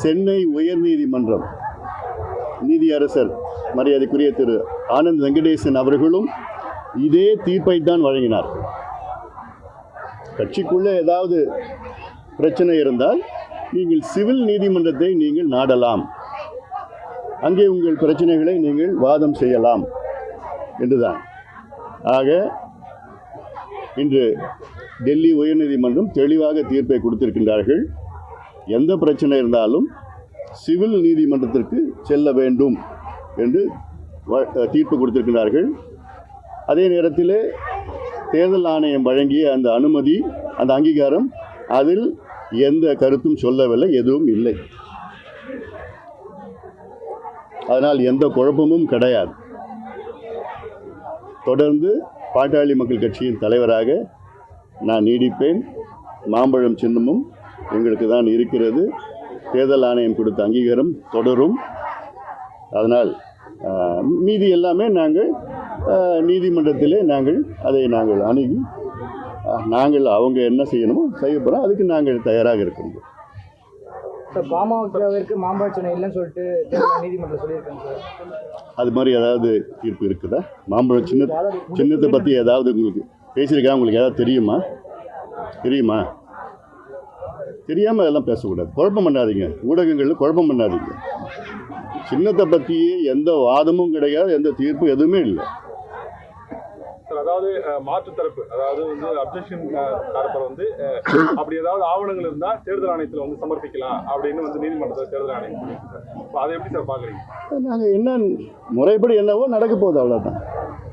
சென்னை உயர்நீதிமன்றம் நீதியரசர் மரியாதைக்குரிய திரு ஆனந்த் வெங்கடேசன் அவர்களும் இதே தீர்ப்பை தான் வழங்கினார். கட்சிக்குள்ளே ஏதாவது பிரச்சனை இருந்தால் நீங்கள் சிவில் நீதிமன்றத்தை நீங்கள் நாடலாம், அங்கே உங்கள் பிரச்சனைகளை நீங்கள் வாதம் செய்யலாம் என்றுதான். ஆக இன்று டெல்லி உயர்நீதிமன்றம் தெளிவாக தீர்ப்பை கொடுத்திருக்கின்றார்கள். எந்த பிரச்சனை இருந்தாலும் சிவில் நீதிமன்றத்திற்கு செல்ல வேண்டும் என்று தீர்ப்பு கொடுத்திருக்கிறார்கள். அதே நேரத்தில் தேர்தல் ஆணையம் வழங்கிய அந்த அனுமதி, அந்த அங்கீகாரம், அதில் எந்த கருத்தும் சொல்லவில்லை, எதுவும் இல்லை. அதனால் எந்த குழப்பமும் கிடையாது. தொடர்ந்து பாட்டாளி மக்கள் கட்சியின் தலைவராக நான் நீடிப்பேன். மாம்பழம் சின்னமும் எங்களுக்கு தான் இருக்கிறது. தேர்தல் ஆணையம் கொடுத்த அங்கீகாரம் தொடரும். அதனால் மீதி எல்லாமே நாங்கள் நீதிமன்றத்திலே அதை நாங்கள் அணுகி அவங்க என்ன செய்யணுமோ செய்ய போகிறோம். அதுக்கு நாங்கள் தயாராக இருக்கிறோம். பாமகவிற்கு மாம்பழ சின்னம் இல்லைன்னு சொல்லிட்டு நீதிமன்றம் சொல்லியிருக்காங்க சார். அது மாதிரி ஏதாவது தீர்ப்பு இருக்குதா? மாம்பழ சின்னத்தை பற்றி ஏதாவது உங்களுக்கு பேசியிருக்கா? உங்களுக்கு ஏதாவது தெரியுமா? தெரியாமல் அதெல்லாம் பேசக்கூடாது. குழப்பம் பண்ணாதீங்க, ஊடகங்களில் குழப்பம் பண்ணாதீங்க. சின்னத்தை பற்றியே எந்த வாதமும் கிடையாது, எந்த தீர்ப்பு எதுவுமே இல்லை. அதாவது மாற்று தரப்பு, அதாவது அப்ஜெக்ஷன் தரப்பு அப்படி ஏதாவது ஆவணங்கள் இருந்தால் தேர்தல் ஆணையத்தில் சமர்ப்பிக்கலாம் அப்படின்னு நீதிமன்றத்தில் தேர்தல் ஆணையம் சொல்லியிருக்கு. அதை எப்படி சார் பார்க்குறீங்க? நாங்கள் என்ன முறைப்படி என்னவோ நடக்க போகுது, அவ்வளோதான்.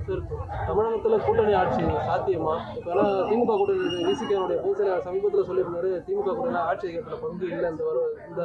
சார், தமிழகத்தில் கூட்டணி ஆட்சி சாத்தியமா? இப்போ திமுக கூட்டணி விசிகனுடைய பொதுச்செயலாளர் சமீபத்தில் சொல்லியிருந்தாரு, திமுக கூட்டணி ஆட்சி அதிகாரத்தில் பங்கு இல்லை இந்த